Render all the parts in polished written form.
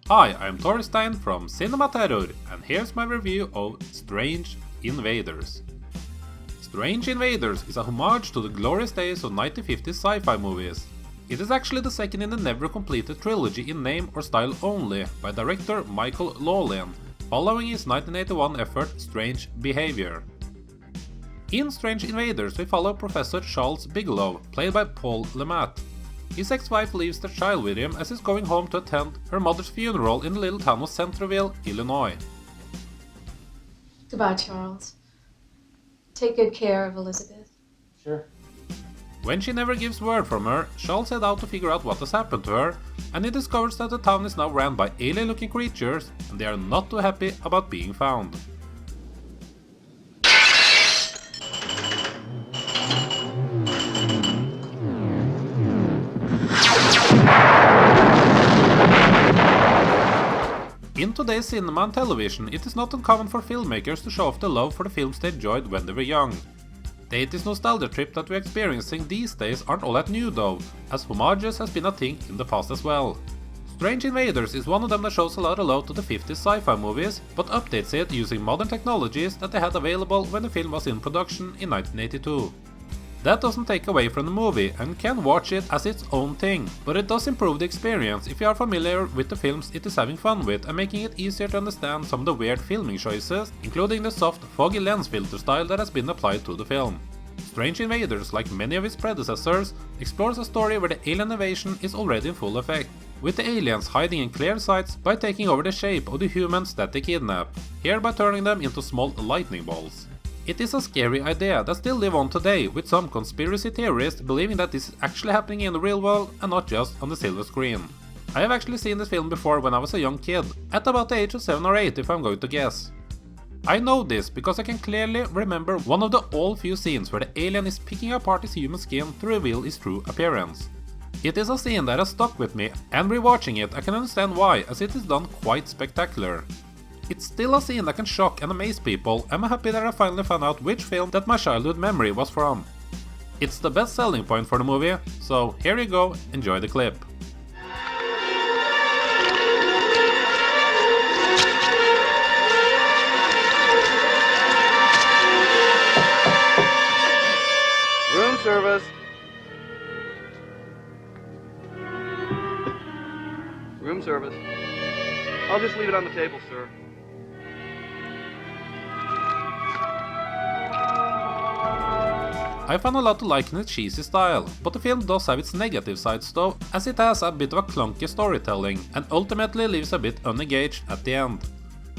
Hi, I'm Torstein from Cinema Terror, and here's my review of Strange Invaders. Strange Invaders is a homage to the glorious days of 1950s sci-fi movies. It is actually the second in the never completed trilogy in name or style only by director Michael Lawlin, following his 1981 effort Strange Behavior. In Strange Invaders we follow Professor Charles Bigelow, played by Paul Le Mat. His ex-wife leaves the child with him as he's going home to attend her mother's funeral in the little town of Centreville, Illinois. Goodbye, Charles. Take good care of Elizabeth. Sure. When she never gives word from her, Charles set out to figure out what has happened to her, and he discovers that the town is now ran by alien-looking creatures, and they are not too happy about being found. In today's cinema and television, it is not uncommon for filmmakers to show off the love for the films they enjoyed when they were young. The 80s nostalgia trip that we're experiencing these days aren't all that new though, as homages has been a thing in the past as well. Strange Invaders is one of them that shows a lot of love to the 50s sci-fi movies, but updates it using modern technologies that they had available when the film was in production in 1982. That doesn't take away from the movie and can watch it as its own thing, but it does improve the experience if you are familiar with the films it is having fun with and making it easier to understand some of the weird filming choices, including the soft, foggy lens filter style that has been applied to the film. Strange Invaders, like many of its predecessors, explores a story where the alien invasion is already in full effect, with the aliens hiding in clear sights by taking over the shape of the humans that they kidnap, here by turning them into small lightning balls. It is a scary idea that still live on today, with some conspiracy theorists believing that this is actually happening in the real world and not just on the silver screen. I have actually seen this film before when I was a young kid, at about the age of 7 or 8 if I'm going to guess. I know this because I can clearly remember one of the all few scenes where the alien is picking apart his human skin to reveal his true appearance. It is a scene that has stuck with me, and rewatching it I can understand why, as it is done quite spectacular. It's still a scene that can shock and amaze people, and I'm happy that I finally found out which film that my childhood memory was from. It's the best selling point for the movie, so here you go, enjoy the clip. Room service. Room service. I'll just leave it on the table, sir. I found a lot to like in its cheesy style, but the film does have its negative sides though, as it has a bit of a clunky storytelling and ultimately leaves a bit unengaged at the end.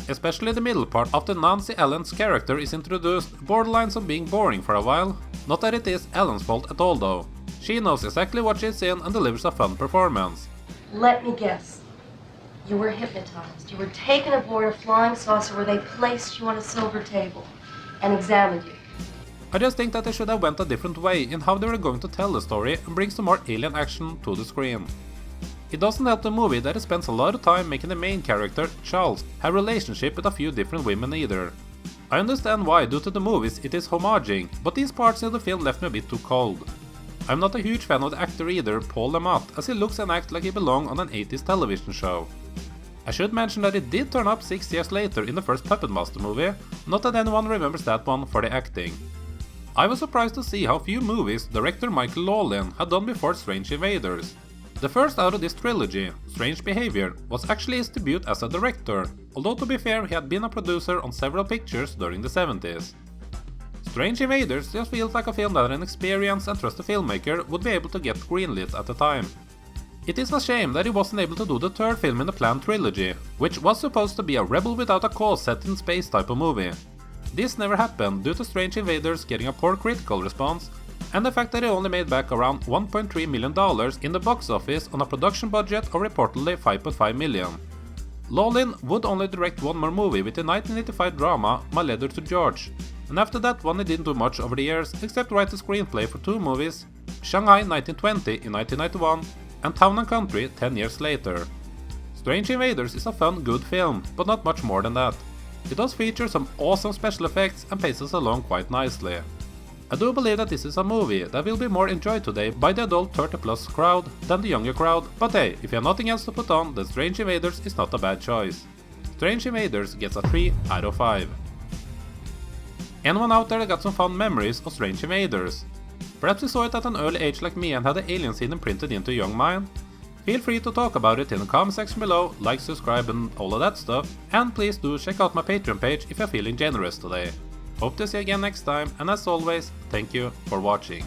Especially the middle part after Nancy Allen's character is introduced, borderlines of being boring for a while. Not that it is Allen's fault at all though. She knows exactly what she's in and delivers a fun performance. Let me guess. You were hypnotized. You were taken aboard a flying saucer where they placed you on a silver table and examined you. I just think that they should have went a different way in how they were going to tell the story and bring some more alien action to the screen. It doesn't help the movie that it spends a lot of time making the main character, Charles, have a relationship with a few different women either. I understand why due to the movies it is homaging, but these parts of the film left me a bit too cold. I'm not a huge fan of the actor either, Paul Le Mat, as he looks and acts like he belongs on an 80s television show. I should mention that it did turn up 6 years later in the first Puppet Master movie, not that anyone remembers that one for the acting. I was surprised to see how few movies director Michael Lawlin had done before Strange Invaders. The first out of this trilogy, Strange Behavior, was actually his debut as a director, although to be fair he had been a producer on several pictures during the 70s. Strange Invaders just feels like a film that an experienced and trusted filmmaker would be able to get greenlit at the time. It is a shame that he wasn't able to do the third film in the planned trilogy, which was supposed to be a rebel without a cause set in space type of movie. This never happened due to Strange Invaders getting a poor critical response, and the fact that it only made back around $1.3 million in the box office on a production budget of reportedly $5.5 million. Lawlin would only direct one more movie with the 1985 drama My Letter to George, and after that one he didn't do much over the years except write the screenplay for two movies, Shanghai 1920 in 1991 and Town & Country 10 years later. Strange Invaders is a fun, good film, but not much more than that. It does feature some awesome special effects and paces along quite nicely. I do believe that this is a movie that will be more enjoyed today by the adult 30+ crowd than the younger crowd, but hey, if you have nothing else to put on, then Strange Invaders is not a bad choice. Strange Invaders gets a 3 out of 5. Anyone out there that got some fond memories of Strange Invaders? Perhaps you saw it at an early age like me and had the alien scene imprinted into your young mind? Feel free to talk about it in the comment section below, like, subscribe and all of that stuff, and please do check out my Patreon page if you're feeling generous today. Hope to see you again next time, and as always, thank you for watching.